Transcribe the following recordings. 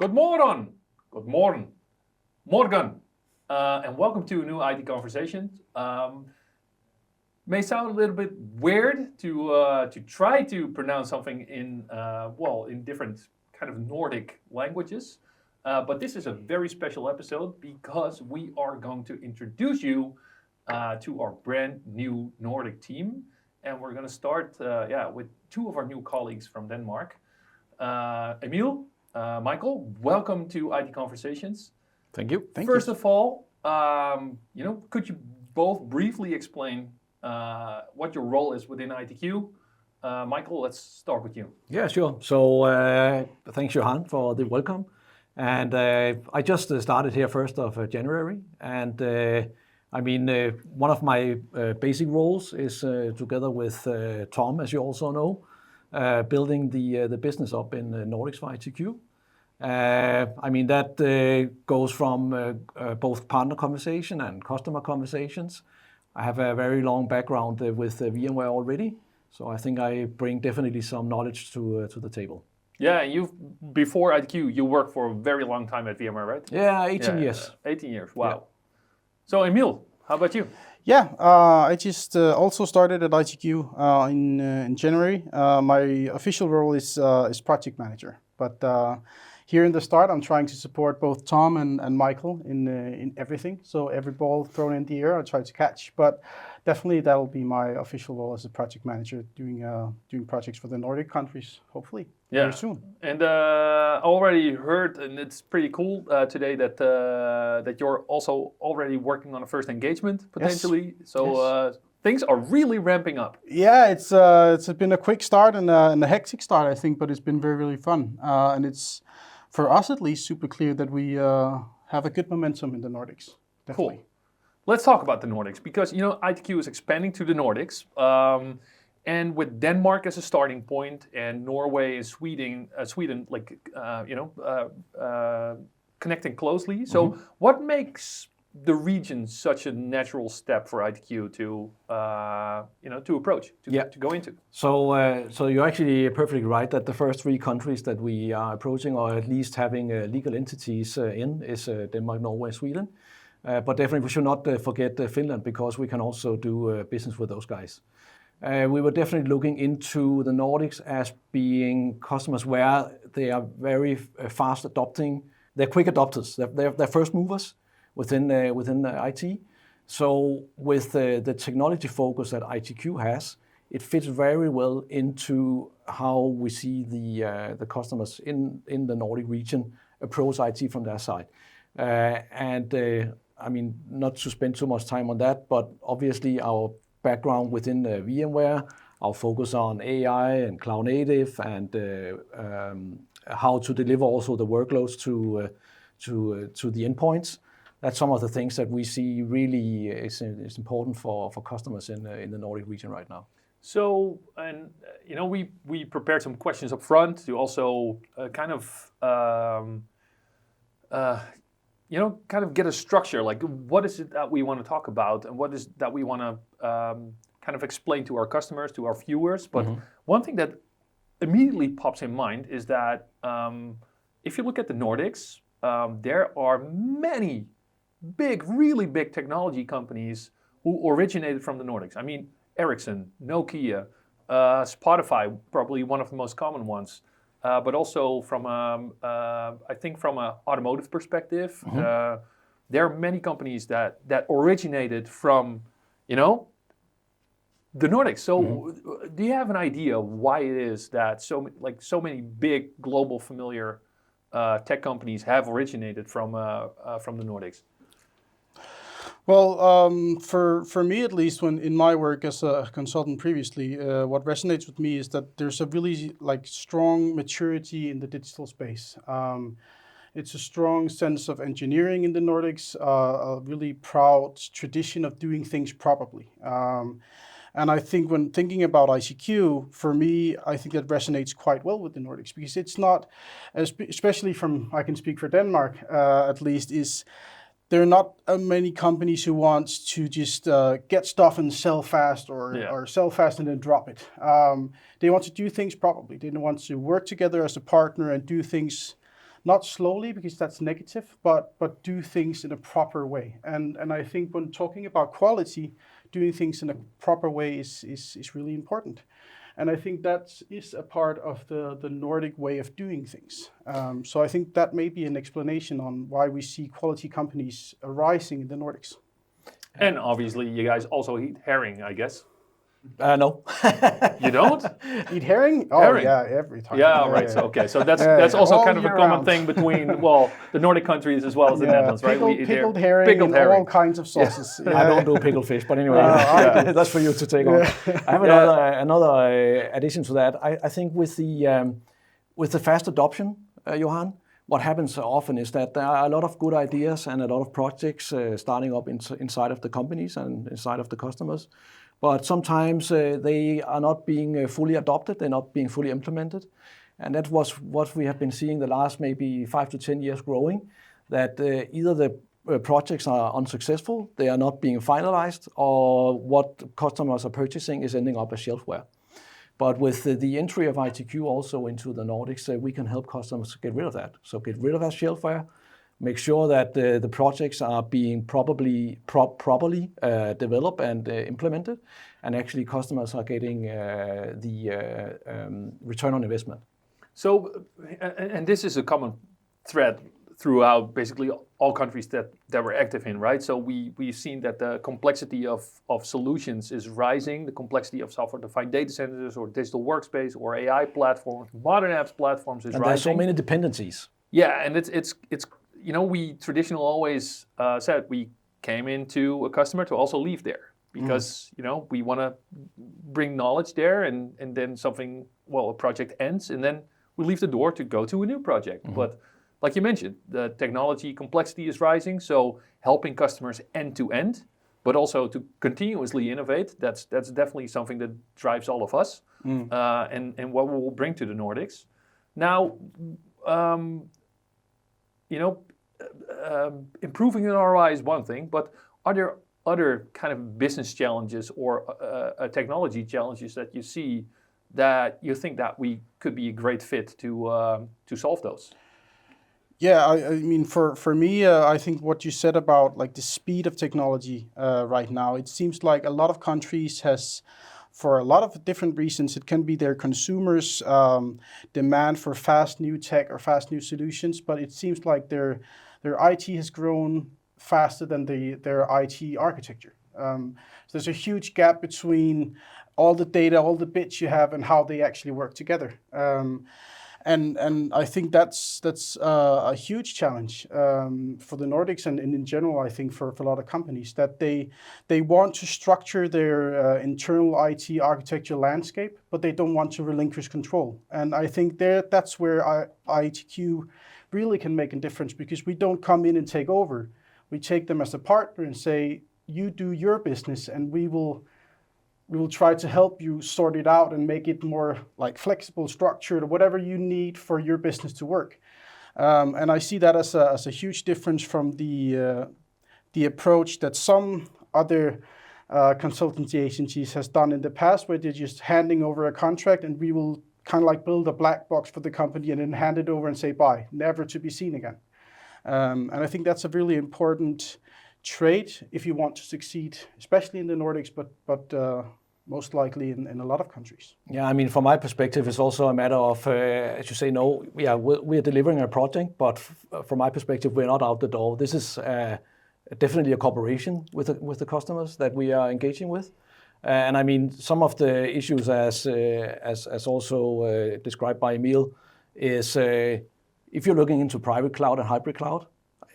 Good morning, morgen, and welcome to a new IT Conversations. May sound a little bit weird to try to pronounce something in different kind of Nordic languages, but this is a very special episode because we are going to introduce you to our brand new Nordic team, and we're going to start with two of our new colleagues from Denmark, Emil. Michael, welcome to IT Conversations. Thank you. First of all, could you both briefly explain what your role is within ITQ? Michael, let's start with you. Yeah, sure. So thanks, Johan, for the welcome. And I just started here 1st of January. And one of my basic roles is together with Tom, as you also know, building the business up in Nordics for ITQ. That goes from both partner conversation and customer conversations. I have a very long background with VMware already, so I think I bring definitely some knowledge to the table. Yeah, before ITQ, you worked for a very long time at VMware, right? Yeah, 18 years. 18 years, wow. Yeah. So Emil, how about you? Yeah, I just also started at ITQ in January. My official role is project manager, but here in the start, I'm trying to support both Tom and Michael in everything. So every ball thrown in the air, I try to catch. But definitely that will be my official role as a project manager, doing projects for the Nordic countries, hopefully very soon. And I already heard, and it's pretty cool today that you're also already working on a first engagement potentially. Yes. So things are really ramping up. Yeah, it's been a quick start and a hectic start, I think, but it's been very, really fun. And it's, for us at least, super clear that we have a good momentum in the Nordics. Definitely. Cool. Let's talk about the Nordics because ITQ is expanding to the Nordics, and with Denmark as a starting point and Norway and Sweden, connecting closely. So, what makes the region such a natural step for ITQ to approach, to go into? So you're actually perfectly right that the first three countries that we are approaching, or at least having legal entities in, is Denmark, Norway, Sweden. But definitely we should not forget Finland, because we can also do business with those guys. We were definitely looking into the Nordics as being customers where they are very fast adopting. They're quick adopters. They're first movers within IT. So with the technology focus that ITQ has, it fits very well into how we see the customers in the Nordic region approach IT from their side. Not to spend too much time on that, but obviously our background within VMware, our focus on AI and cloud native, and how to deliver also the workloads to the endpoints. That's some of the things that we see really is important for customers in the Nordic region right now. So, we prepared some questions up front to also kind of get a structure, like what is it that we want to talk about and what is that we want to kind of explain to our customers, to our viewers. But one thing that immediately pops in mind is that if you look at the Nordics, there are many really big technology companies who originated from the Nordics. I mean, Ericsson, Nokia, Spotify, probably one of the most common ones. But also from an automotive perspective, there are many companies that originated from, the Nordics. So, do you have an idea why it is that so many big global familiar tech companies have originated from the Nordics? Well, for me at least, when in my work as a consultant previously, what resonates with me is that there's a really strong maturity in the digital space. It's a strong sense of engineering in the Nordics, a really proud tradition of doing things properly. And I think when thinking about ITQ, for me, I think that resonates quite well with the Nordics, because it's not, especially I can speak for Denmark at least, there are not many companies who want to just get stuff and sell fast or sell fast and then drop it. They want to do things properly. They want to work together as a partner and do things not slowly because that's negative, but do things in a proper way. And I think when talking about quality, doing things in a proper way is really important. And I think that is a part of the Nordic way of doing things. So I think that may be an explanation on why we see quality companies arising in the Nordics. And obviously, you guys also eat herring, I guess. No. You don't? Eat herring? Oh, Herring. yeah, every time. Yeah, right. So okay, so that's also All kind of a year common round. thing between the Nordic countries as well as the Netherlands, right? Pickled herring in all kinds of sauces. I don't do pickled fish, but anyway, that's for you to take on. I have another addition to that. I think with the fast adoption, Johan, what happens often is that there are a lot of good ideas and a lot of projects starting up inside of the companies and inside of the customers. But sometimes they are not being fully adopted, they're not being fully implemented. And that was what we have been seeing the last maybe 5 to 10 years growing, that either the projects are unsuccessful, they are not being finalized, or what customers are purchasing is ending up as shelfware. But with the entry of ITQ also into the Nordics, we can help customers get rid of that. So get rid of that shelfware, make sure that the projects are being properly developed and implemented, and actually customers are getting the return on investment. So, and this is a common thread throughout basically all countries that we're active in, right? So we've seen that the complexity of solutions is rising, the complexity of software-defined data centers or digital workspace or AI platforms, modern apps platforms is rising. And there's so many dependencies. Yeah, and it's we traditionally always said we came into a customer to also leave there because we want to bring knowledge there, and then a project ends, and then we leave the door to go to a new project. Mm-hmm. But like you mentioned, the technology complexity is rising, so helping customers end to end, but also to continuously innovate, that's definitely something that drives all of us, and what we will bring to the Nordics. Now, improving an ROI is one thing, but are there other kind of business challenges or technology challenges that you see that you think that we could be a great fit to solve those? Yeah, I mean, for me, I think what you said about like the speed of technology right now, it seems like a lot of countries has, for a lot of different reasons, it can be their consumers' demand for fast new tech or fast new solutions, but it seems like their IT has grown faster than their IT architecture. So there's a huge gap between all the data, all the bits you have, and how they actually work together. And I think that's a huge challenge for the Nordics and in general, I think for a lot of companies, that they want to structure their internal IT architecture landscape, but they don't want to relinquish control. And I think that's where ITQ really can make a difference, because we don't come in and take over. We take them as a partner and say, you do your business, and we will try to help you sort it out and make it more like flexible, structured, or whatever you need for your business to work. And I see that as a huge difference from the approach that some other consultancy agencies has done in the past, where they're just handing over a contract and we will kind of like build a black box for the company and then hand it over and say bye, never to be seen again. And I think that's a really important trait if you want to succeed, especially in the Nordics, but most likely in a lot of countries. Yeah, I mean, from my perspective, it's also a matter of, as you say, no, yeah, we're delivering a project, but from my perspective, we're not out the door. This is definitely a cooperation with the customers that we are engaging with. And I mean, some of the issues, as also described by Emil, is if you're looking into private cloud and hybrid cloud,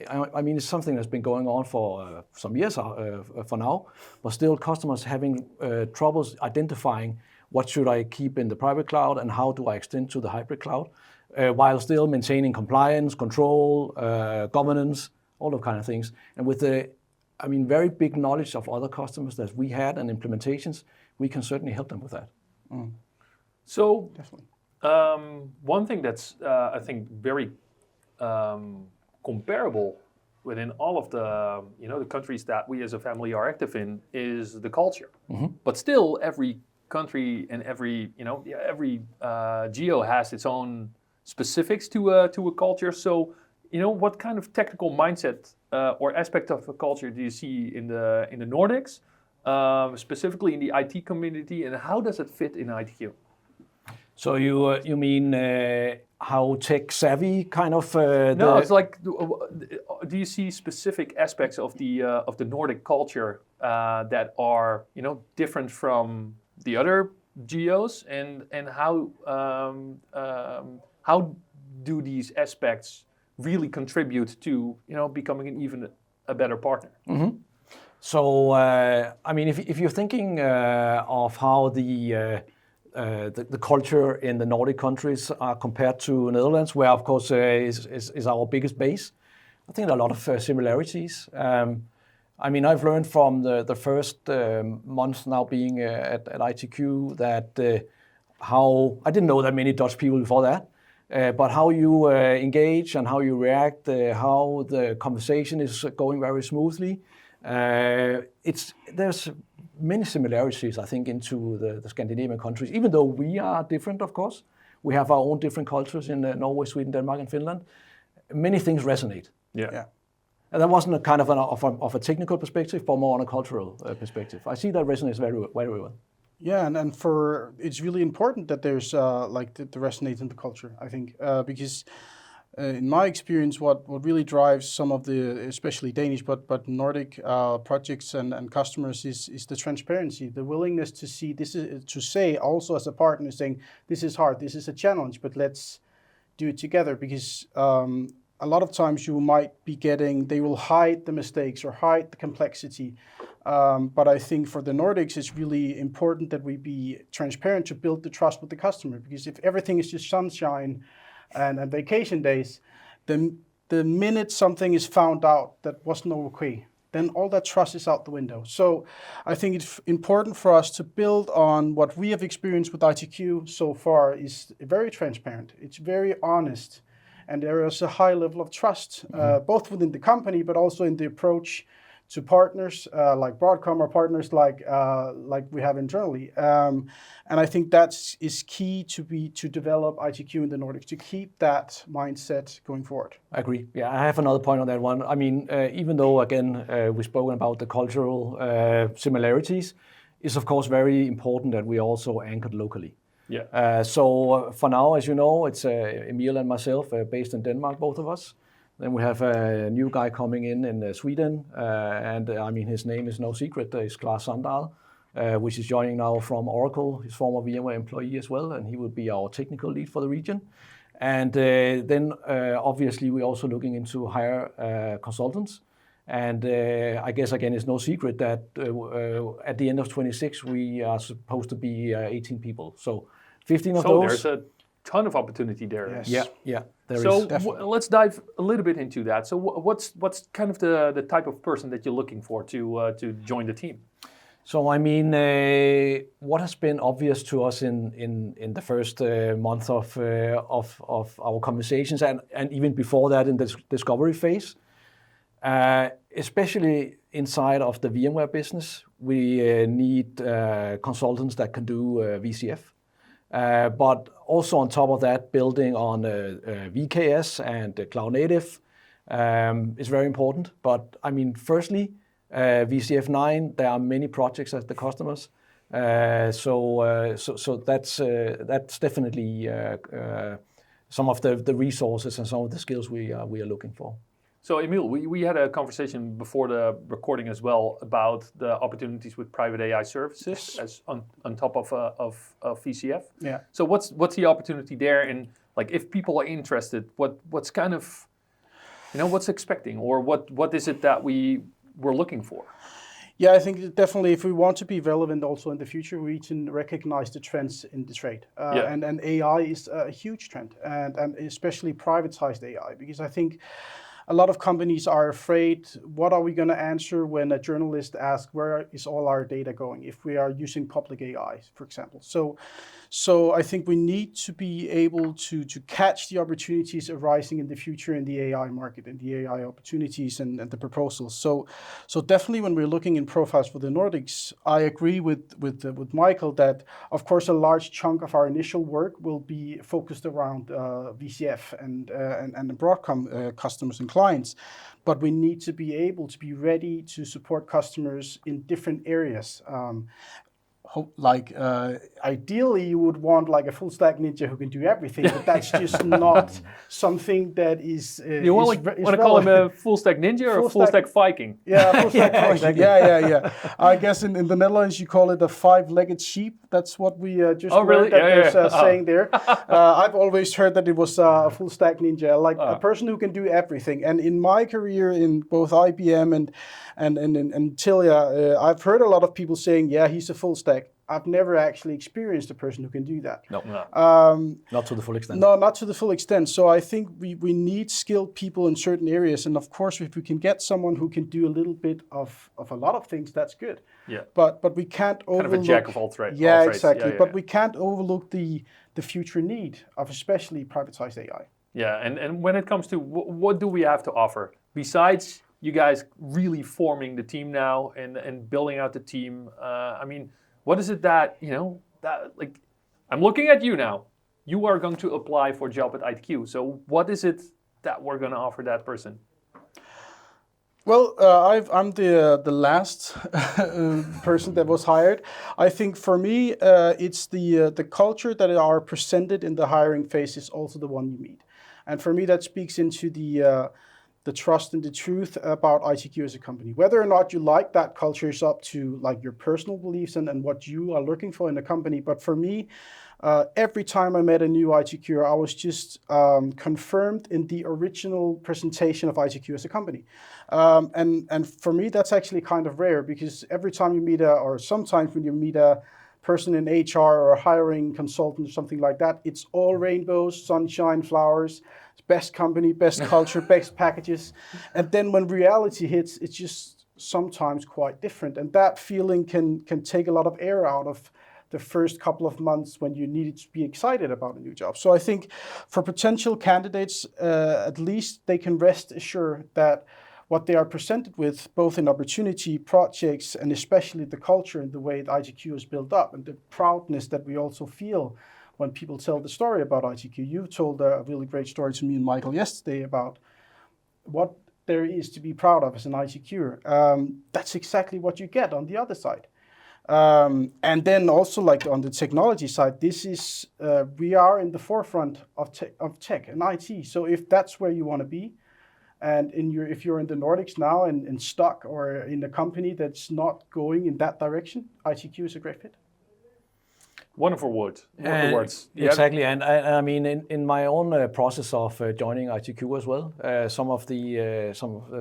I mean, it's something that's been going on for some years for now, but still customers having troubles identifying what should I keep in the private cloud and how do I extend to the hybrid cloud, while still maintaining compliance, control, governance, all those kind of things. And with very big knowledge of other customers that we had and implementations, we can certainly help them with that. Mm. So, definitely. One thing that's, I think, very comparable within all of the countries that we as a family are active in is the culture. Mm-hmm. But still, every country and every geo has its own specifics to a culture. So, what kind of technical mindset or aspect of a culture do you see in the Nordics, specifically in the IT community, and how does it fit in ITQ? So you mean how tech savvy kind of? No, it's like, do you see specific aspects of the Nordic culture that are different from the other geos, and how do these aspects really contribute to becoming even a better partner? Mm-hmm. So I mean, if you're thinking of how the culture in the Nordic countries are compared to Netherlands, where of course is our biggest base, I think there are a lot of similarities. I mean, I've learned from the first months now being at ITQ that how I didn't know that many Dutch people before that. But how you engage and how you react, how the conversation is going very smoothly. There's many similarities, I think, into the Scandinavian countries. Even though we are different, of course, we have our own different cultures in Norway, Sweden, Denmark, and Finland. Many things resonate. Yeah. And that wasn't a kind of a technical perspective, but more on a cultural perspective. I see that resonates very, very well. Yeah, and it's really important that there's the resonate in the culture, I think, because in my experience, what really drives some of the, especially Danish, but Nordic projects and customers is the transparency, the willingness to see to say also as a partner saying, this is hard, this is a challenge, but let's do it together, because a lot of times you might be they will hide the mistakes or hide the complexity. But I think for the Nordics, it's really important that we be transparent to build the trust with the customer. Because if everything is just sunshine and vacation days, then the minute something is found out that wasn't okay, then all that trust is out the window. So I think it's important for us to build on what we have experienced with ITQ so far is very transparent. It's very honest. And there is a high level of trust, both within the company, but also in the approach to partners like Broadcom or partners like we have internally. And I think that is key to develop ITQ in the Nordics, to keep that mindset going forward. I agree. Yeah, I have another point on that one. I mean, even though, again, we've spoken about the cultural similarities, it's of course very important that we also anchored locally. Yeah. So for now, as you know, it's Emil and myself based in Denmark, both of us. Then we have a new guy coming in Sweden, and I mean, his name is no secret, it's Klaas Sandahl, which is joining now from Oracle, his former VMware employee as well, and he will be our technical lead for the region. And then obviously we're also looking into hire consultants. And I guess, again, it's no secret that at the end of 26, we are supposed to be 18 people. So 15 of those. So there's a ton of opportunity there. Yes. Yeah. So let's dive a little bit into that. So what's kind of the type of person that you're looking for to join the team? So I mean, what has been obvious to us in the first month of our conversations, and even before that in the discovery phase, especially inside of the VMware business, we need consultants that can do VCF. But also on top of that, building on VKS and cloud native is very important. But I mean, firstly, VCF 9, there are many projects at the customers. So that's definitely some of the resources and some of the skills we are looking for. So Emil, we had a conversation before the recording as well about the opportunities with private AI services as on top of VCF. Yeah. So what's the opportunity there, and like if people are interested, what's kind of what's expecting, or what is it that we're looking for? Yeah, I think definitely if we want to be relevant also in the future, we need to recognize the trends in the trade. And AI is a huge trend, and especially privatized AI, because I think a lot of companies are afraid, what are we going to answer when a journalist asks, where is all our data going if we are using public AI, for example? So I think we need to be able to catch the opportunities arising in the future in the AI market and the AI opportunities and the proposals. So definitely when we're looking in profiles for the Nordics, I agree with Michael that of course a large chunk of our initial work will be focused around VCF and the Broadcom customers and clients, but we need to be able to be ready to support customers in different areas. Ideally you would want like a full stack ninja who can do everything, but that's just not something that is you want to call him a full stack ninja or a full stack Viking? Yeah, full stack Viking. Exactly. Yeah. I guess in the Netherlands you call it a 5-legged sheep. That's what we just heard really? that there's saying there. I've always heard that it was a full stack ninja, like a person who can do everything. And in my career in both IBM and Telia, I've heard a lot of people saying, yeah, he's a full stack. I've never actually experienced a person who can do that. No. Not to the full extent. No, not to the full extent. So I think we need skilled people in certain areas. And of course, if we can get someone who can do a little bit of a lot of things, that's good. Yeah. But we can't overlook... Kind of a jack of all trades. Yeah, exactly. But we can't overlook the future need of especially privatized AI. Yeah, and when it comes to what do we have to offer? Besides you guys really forming the team now and building out the team, I mean, what is it that, that like, I'm looking at you now. You are going to apply for a job at ITQ. So what is it that we're going to offer that person? Well, I'm the last person that was hired. I think for me, it's the culture that are presented in the hiring phase is also the one you meet. And for me, that speaks into the trust and the truth about ITQ as a company. Whether or not you like that culture is up to like your personal beliefs and what you are looking for in a company. But for me, every time I met a new ITQer, I was just confirmed in the original presentation of ITQ as a company. And for me, that's actually kind of rare because every time you meet or sometimes when you meet a person in HR or a hiring consultant or something like that, it's all rainbows, sunshine, flowers, best company, best culture, best packages. And then when reality hits, it's just sometimes quite different. And that feeling can take a lot of air out of the first couple of months when you needed to be excited about a new job. So I think for potential candidates, at least they can rest assured that what they are presented with, both in opportunity, projects, and especially the culture and the way that ITQ is built up and the proudness that we also feel when people tell the story about ITQ. You told a really great story to me and Michael yesterday about what there is to be proud of as an ITQer. That's exactly what you get on the other side. And then also like on the technology side, this is, we are in the forefront of tech and IT. So if that's where you want to be, and if you're in the Nordics now and stuck or in a company that's not going in that direction, ITQ is a great fit. Wonderful words. Exactly, and I mean, in my own process of joining ITQ as well, some of the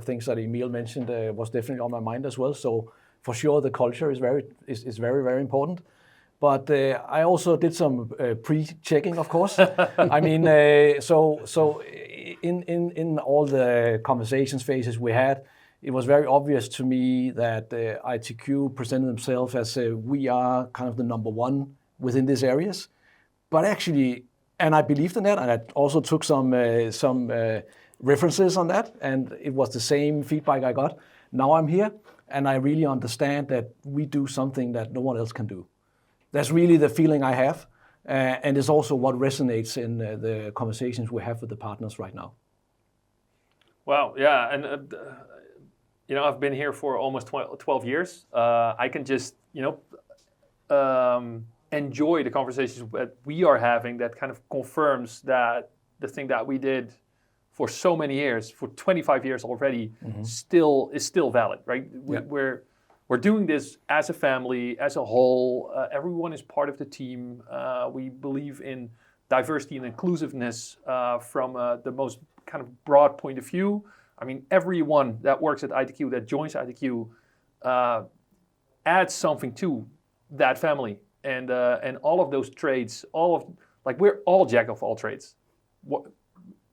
things that Emil mentioned was definitely on my mind as well. So for sure, the culture is very important. But I also did some pre-checking, of course. I mean, so in all the conversations phases we had, it was very obvious to me that ITQ presented themselves as we are kind of the number one within these areas. But actually, and I believed in that, and I also took some references on that, and it was the same feedback I got. Now I'm here, and I really understand that we do something that no one else can do. That's really the feeling I have, and it's also what resonates in the conversations we have with the partners right now. Wow, yeah, and I've been here for almost 12 years. I can just, enjoy the conversations that we are having that kind of confirms that the thing that we did for so many years, for 25 years already, is still valid, right? Yeah. We're doing this as a family, as a whole. Everyone is part of the team. We believe in diversity and inclusiveness from the most kind of broad point of view. I mean, everyone that works at ITQ, that joins ITQ, adds something to that family. And all of those trades, we're all jack of all trades.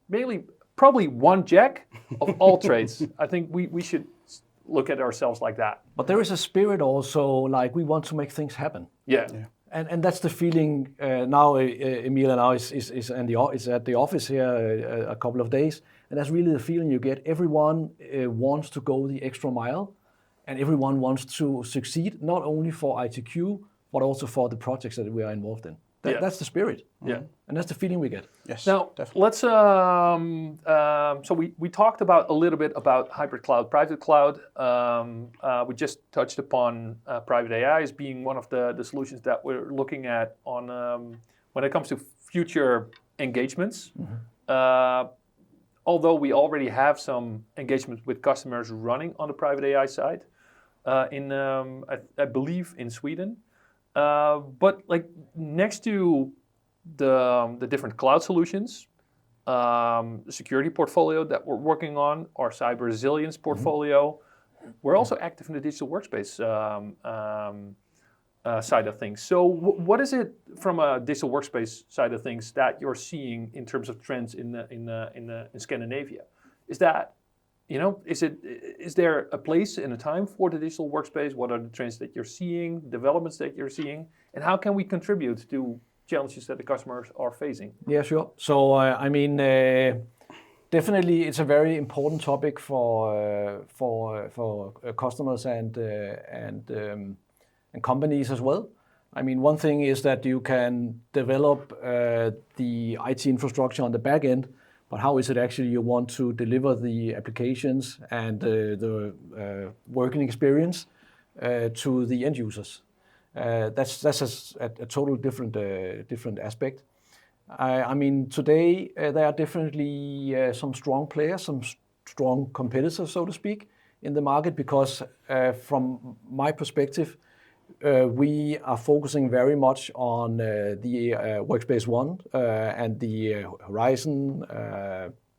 Mainly probably one jack of all trades. I think we should look at ourselves like that. But there is a spirit also, like we want to make things happen. Yeah. And that's the feeling now. Emil and I is at the office here a couple of days, and that's really the feeling you get. Everyone wants to go the extra mile, and everyone wants to succeed, not only for ITQ, but also for the projects that we are involved in. That's the spirit. Yeah. And that's the feeling we get. Yes. Now, definitely. let's, so we talked about a little bit about hybrid cloud, private cloud. We just touched upon private AI as being one of the solutions that we're looking at on when it comes to future engagements. Although we already have some engagements with customers running on the private AI side, I believe in Sweden. But like next to the different cloud solutions, the security portfolio that we're working on, our cyber resilience portfolio, we're also active in the digital workspace side of things. So what is it from a digital workspace side of things that you're seeing in terms of trends in Scandinavia? Is that, is there a place and a time for the digital workspace? What are the trends that you're seeing, developments that you're seeing, and how can we contribute to challenges that the customers are facing? Yeah, sure. So definitely it's a very important topic for customers and companies as well. I mean, one thing is that you can develop the IT infrastructure on the back end, but how is it actually you want to deliver the applications and the working experience to the end users? That's a total different aspect. I mean, today there are definitely some strong players, some strong competitors, so to speak, in the market because from my perspective, we are focusing very much on the Workspace ONE and the Horizon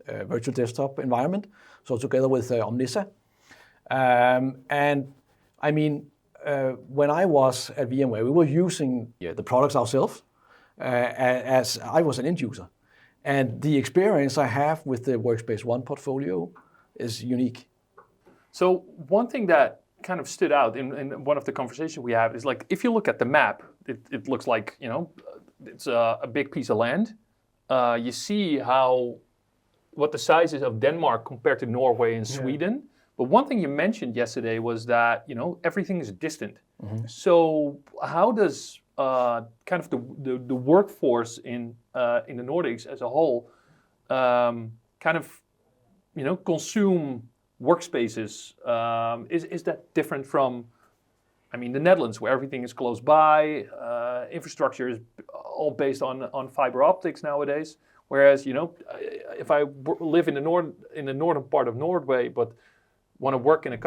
virtual desktop environment, so together with Omnissa. And I mean, when I was at VMware, we were using the products ourselves as I was an end user. And the experience I have with the Workspace ONE portfolio is unique. So one thing that kind of stood out in one of the conversations we had is like, if you look at the map, it looks like, it's a big piece of land. You see what the size is of Denmark compared to Norway and Sweden. But one thing you mentioned yesterday was that, everything is distant. So how does kind of the workforce in the Nordics as a whole kind of, consume workspaces? Is that different from, the Netherlands, where everything is close by, infrastructure is all based on fiber optics nowadays. Whereas, if I live in the northern part of Norway, but want to work in a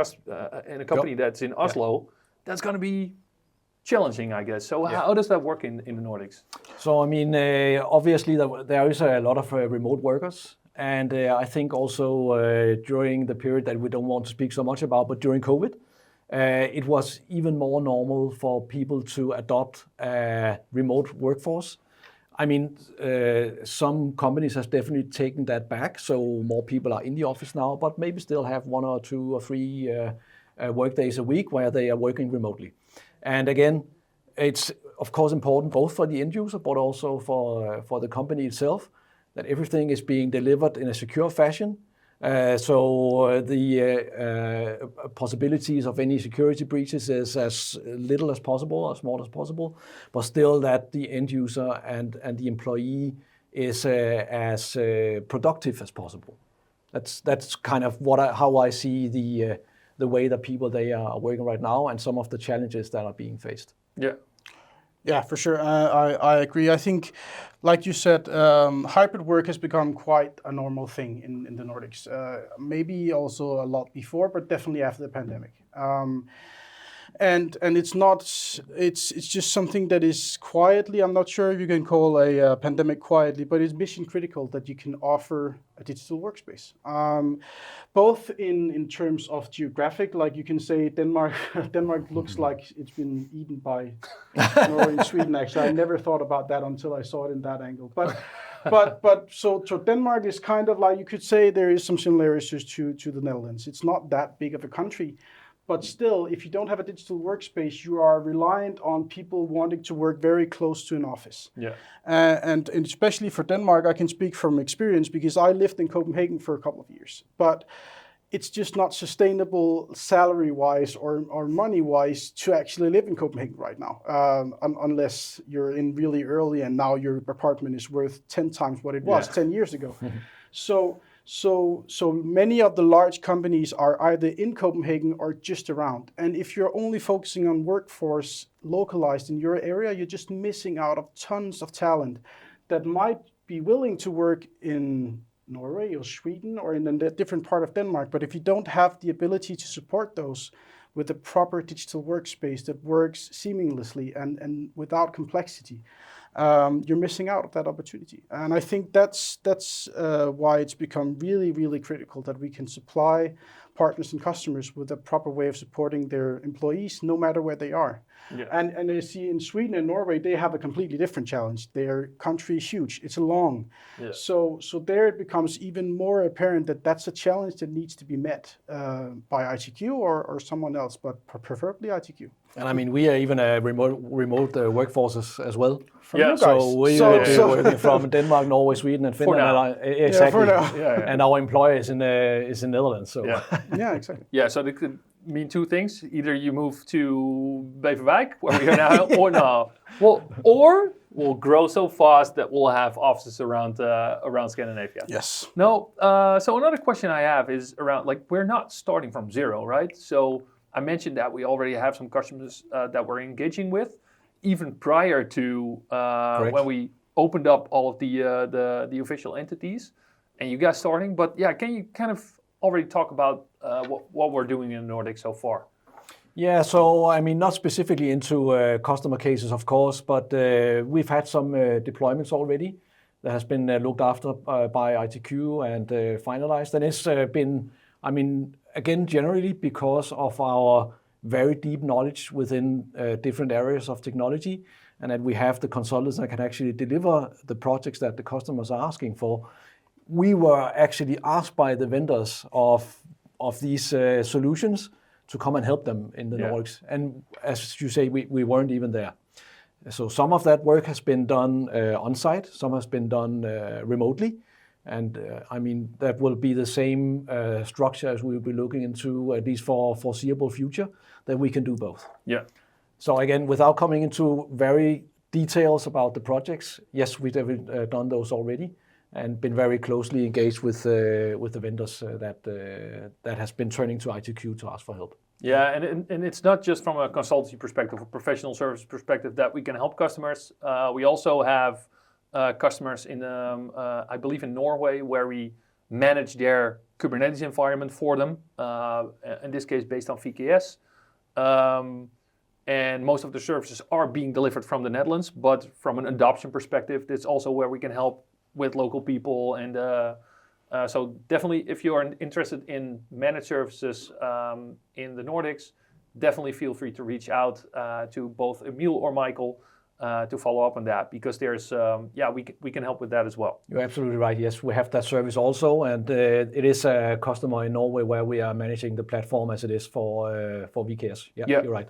company that's in Oslo, that's going to be challenging, I guess. So how does that work in the Nordics? So obviously there is a lot of remote workers. And I think also during the period that we don't want to speak so much about, but during COVID, it was even more normal for people to adopt a remote workforce. Some companies have definitely taken that back, so more people are in the office now, but maybe still have 1 or 2 or 3 work days a week where they are working remotely. And again, it's of course important both for the end user, but also for the company itself, that everything is being delivered in a secure fashion. So the possibilities of any security breaches is as little as possible, as small as possible, but still that the end user and the employee is as productive as possible. That's kind of how I see the way that people they are working right now and some of the challenges that are being faced. Yeah. Yeah, for sure. I agree. I think, like you said, hybrid work has become quite a normal thing in the Nordics. Maybe also a lot before, but definitely after the pandemic. And it's just something that is quietly, I'm not sure if you can call a pandemic quietly, but it's mission critical that you can offer a digital workspace. Both in terms of geographic, like you can say Denmark looks like it's been eaten by Norway and Sweden, actually. I never thought about that until I saw it in that angle. but so Denmark is kind of like, you could say there is some similarities to the Netherlands. It's not that big of a country, but still, if you don't have a digital workspace, you are reliant on people wanting to work very close to an office. Yeah. And especially for Denmark, I can speak from experience because I lived in Copenhagen for a couple of years. But it's just not sustainable salary-wise or money-wise to actually live in Copenhagen right now, unless you're in really early and now your apartment is worth 10 times what it was 10 years ago. So many of the large companies are either in Copenhagen or just around. And if you're only focusing on workforce localized in your area, you're just missing out of tons of talent that might be willing to work in Norway or Sweden or in a different part of Denmark. But if you don't have the ability to support those with a proper digital workspace that works seamlessly and without complexity, you're missing out of that opportunity. And I think that's why it's become really, really critical that we can supply partners and customers with a proper way of supporting their employees, no matter where they are. Yeah. And you see in Sweden and Norway, they have a completely different challenge. Their country is huge, it's long. Yeah. So there it becomes even more apparent that that's a challenge that needs to be met by ITQ or someone else, but preferably ITQ. And I mean, we are even a remote workforces as well. From you guys. So we will be working from Denmark, Norway, Sweden, and Finland. For Exactly. now. And our employer is in Netherlands. So Yeah, exactly. Yeah, so it could mean two things. Either you move to Beverwijk, where we are now, or we'll grow so fast that we'll have offices around Scandinavia. Yes. No, so another question I have is around, like, we're not starting from zero, right? So I mentioned that we already have some customers that we're engaging with, even prior to when we opened up all of the official entities, and you guys starting. But yeah, can you kind of already talk about what we're doing in the Nordics so far? Yeah, so I mean, not specifically into customer cases, of course, but we've had some deployments already that has been looked after by ITQ and finalized. And it's been, I mean, again, generally because of our very deep knowledge within different areas of technology, and that we have the consultants that can actually deliver the projects that the customers are asking for. We were actually asked by the vendors of these solutions to come and help them in the Nordics. And as you say, we weren't even there. So some of that work has been done on-site, some has been done remotely. And I mean, that will be the same structure as we will be looking into, at least for foreseeable future, that we can do both. Yeah. So again, without coming into very details about the projects, yes, we've done those already and been very closely engaged with the vendors that has been turning to ITQ to ask for help. Yeah, and it's not just from a consultancy perspective or professional service perspective that we can help customers. We also have customers in, I believe in Norway, where we manage their Kubernetes environment for them, in this case based on VKS. And most of the services are being delivered from the Netherlands, but from an adoption perspective, that's also where we can help with local people. And so definitely, if you are interested in managed services in the Nordics, definitely feel free to reach out to both Emil or Michael to follow up on that, because there's, we can help with that as well. You're absolutely right. Yes, we have that service also, and it is a customer in Norway where we are managing the platform as it is for VKS. Yeah, you're right.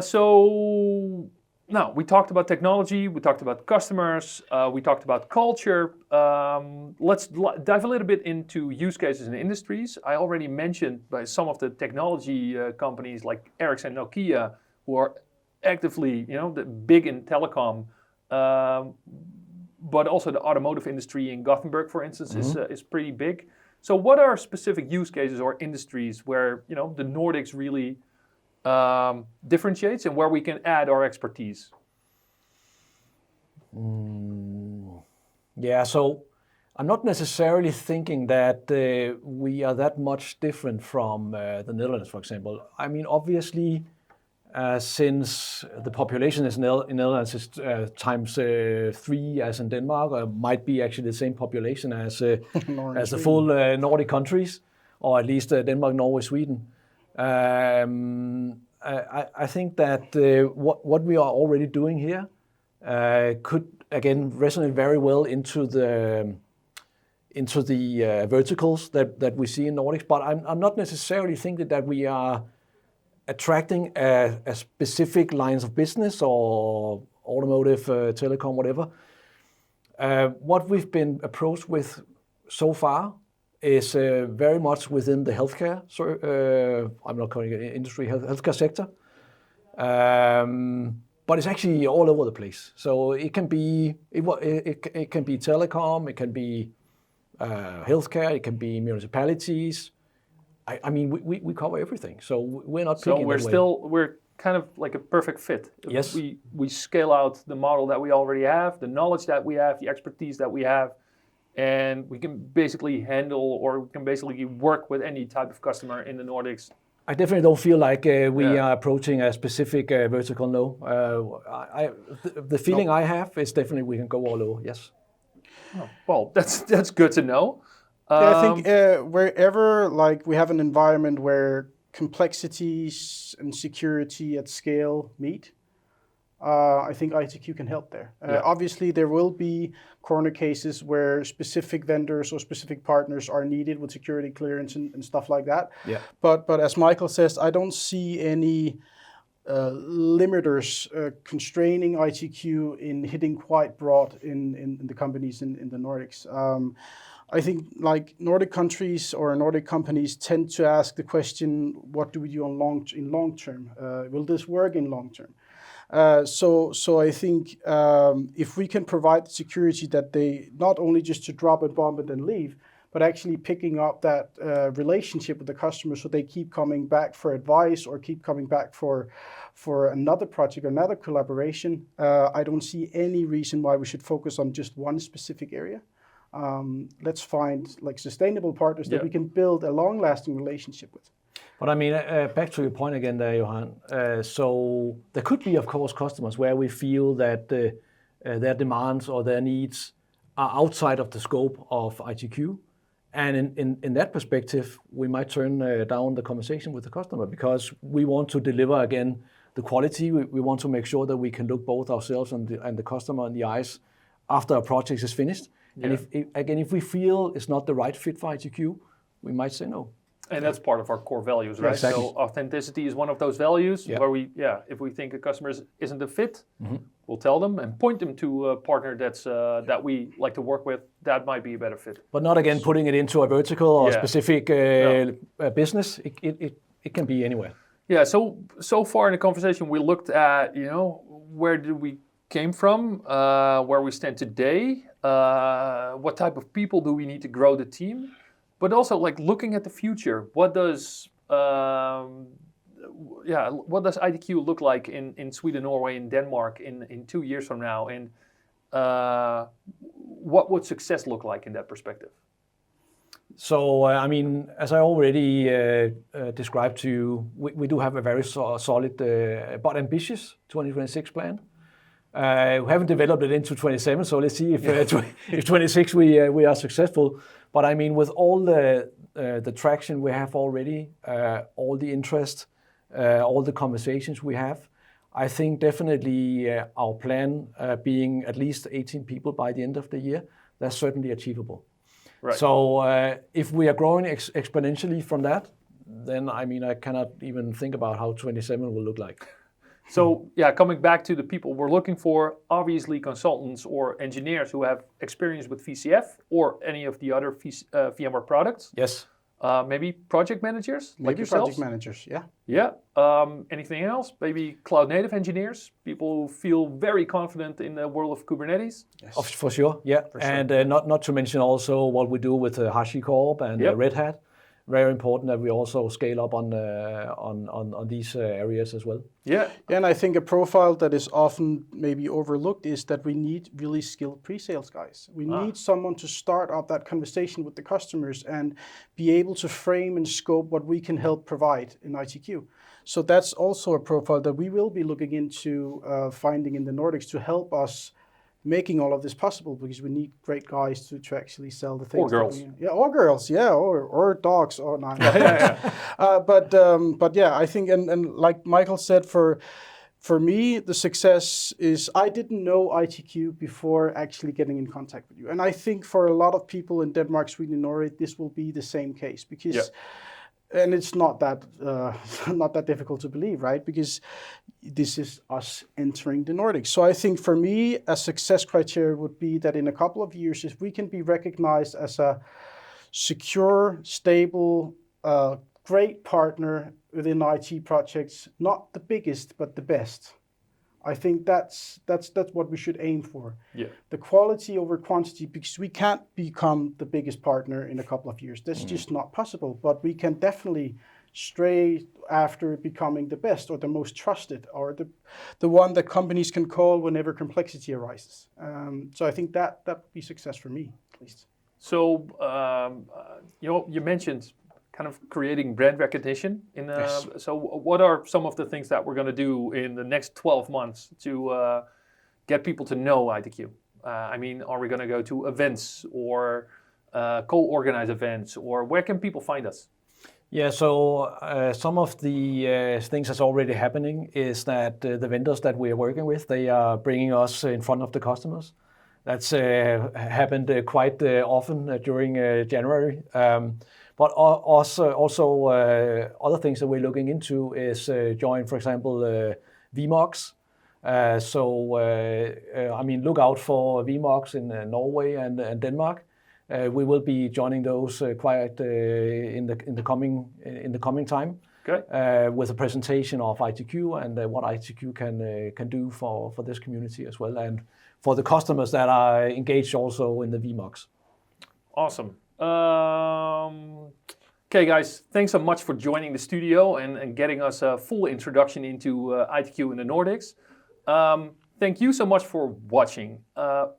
So now we talked about technology, we talked about customers, we talked about culture. Let's dive a little bit into use cases and industries. I already mentioned by some of the technology companies like Ericsson and Nokia, who are actively, the big in telecom, but also the automotive industry in Gothenburg, for instance, is pretty big. So what are specific use cases or industries where, the Nordics really differentiates and where we can add our expertise? Yeah, so I'm not necessarily thinking that we are that much different from the Netherlands, for example. I mean, obviously, since the population in Netherlands is times 3 as in Denmark, or might be actually the same population as the full Nordic countries, or at least Denmark, Norway, Sweden. I think that what we are already doing here could again resonate very well into the verticals that we see in Nordics. But I'm not necessarily thinking that we are attracting a specific lines of business or automotive, telecom, whatever. What we've been approached with so far is very much within the healthcare. I'm not calling it industry, healthcare sector. But it's actually all over the place. So it can be telecom, it can be healthcare, it can be municipalities. I mean, we cover everything. So we're not picking. So we're kind of like a perfect fit. Yes. We scale out the model that we already have, the knowledge that we have, the expertise that we have, and we can basically handle, or we can basically work with any type of customer in the Nordics. I definitely don't feel like we are approaching a specific vertical. No, the feeling I have is definitely we can go all over. Yes. Oh, well, that's good to know. I think wherever like we have an environment where complexities and security at scale meet, I think ITQ can help there. Obviously, there will be corner cases where specific vendors or specific partners are needed with security clearance and stuff like that. Yeah. But as Michael says, I don't see any limiters constraining ITQ in hitting quite broad in the companies in the Nordics. I think like Nordic countries or Nordic companies tend to ask the question, what do we do in long term? Will this work in long term? So I think if we can provide the security that they not only just to drop a bomb and then leave, but actually picking up that relationship with the customer so they keep coming back for advice or keep coming back for another project or another collaboration, I don't see any reason why we should focus on just one specific area. Let's find like sustainable partners that we can build a long-lasting relationship with. But I mean, back to your point again there, Johan. So there could be, of course, customers where we feel that their demands or their needs are outside of the scope of ITQ. And in that perspective, we might turn down the conversation with the customer because we want to deliver, again, the quality. We want to make sure that we can look both ourselves and the customer in the eyes after a project is finished. Yeah. And if we feel it's not the right fit for ITQ, we might say no. And that's part of our core values, right? Exactly. So authenticity is one of those values where if we think a customer isn't a fit, we'll tell them and point them to a partner that we like to work with. That might be a better fit. But not again putting it into a vertical or specific business. It can be anywhere. Yeah. So far in the conversation, we looked at where did we came from, where we stand today, what type of people do we need to grow the team. But also, like looking at the future, what does ITQ look like in Sweden, Norway, and Denmark in 2 years from now, and what would success look like in that perspective? So, I mean, as I already described to you, we do have a very solid but ambitious 2026 plan. We haven't developed it into 27, so let's see if 26 we are successful. But I mean, with all the traction we have already, all the interest, all the conversations we have, I think definitely our plan being at least 18 people by the end of the year, that's certainly achievable. Right. So if we are growing exponentially from that, then I mean, I cannot even think about how 27 will look like. So coming back to the people we're looking for, obviously consultants or engineers who have experience with VCF or any of the other VMware products. Yes. Maybe project managers like yourselves? Project managers, yeah. Yeah. Anything else? Maybe cloud native engineers, people who feel very confident in the world of Kubernetes. Yes. For sure, yeah. For sure. And not to mention also what we do with HashiCorp and Red Hat. Very important that we also scale up on these areas as well. Yeah, and I think a profile that is often maybe overlooked is that we need really skilled pre-sales guys. We need someone to start up that conversation with the customers and be able to frame and scope what we can help provide in ITQ. So that's also a profile that we will be looking into finding in the Nordics to help us making all of this possible, because we need great guys to actually sell the things. Or girls. Or girls, or dogs, or not. But I think, and like Michael said, for For me, the success is I didn't know ITQ before actually getting in contact with you. And I think for a lot of people in Denmark, Sweden, and Norway, this will be the same case because, and it's not that not that difficult to believe, right? Because this is us entering the Nordics. So I think for me, a success criteria would be that in a couple of years, if we can be recognized as a secure, stable, great partner within IT projects, not the biggest, but the best. I think that's what we should aim for. Yeah. The quality over quantity, because we can't become the biggest partner in a couple of years. That's just not possible. But we can definitely stray after becoming the best or the most trusted or the one that companies can call whenever complexity arises. So I think that would be success for me, at least. So you mentioned kind of creating brand recognition. Yes. So what are some of the things that we're going to do in the next 12 months to get people to know ITQ? I mean, are we going to go to events or co-organize events, or where can people find us? Yeah, so some of the things that's already happening is that the vendors that we are working with, they are bringing us in front of the customers. That's happened quite often during January. But also other things that we're looking into is join, for example, VMOX. I mean, look out for VMOX in Norway and Denmark. We will be joining those quite in the coming time. Okay. With a presentation of ITQ and what ITQ can do for this community as well, and for the customers that are engaged also in the VMOX. Awesome. Okay, guys, thanks so much for joining the studio and getting us a full introduction into ITQ in the Nordics. Thank you so much for watching.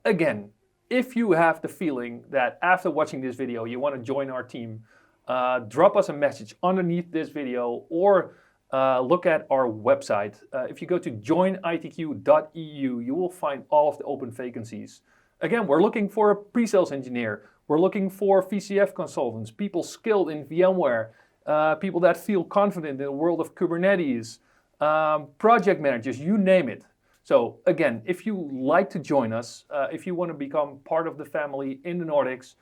Again, if you have the feeling that after watching this video you want to join our team, drop us a message underneath this video or look at our website. If you go to joinitq.eu, you will find all of the open vacancies. Again, we're looking for a pre-sales engineer. We're looking for VCF consultants, people skilled in VMware, people that feel confident in the world of Kubernetes, project managers, you name it. So again, if you like to join us, if you want to become part of the family in the Nordics,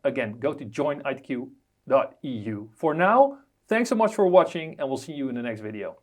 again, go to joinitq.eu. For now, thanks so much for watching, and we'll see you in the next video.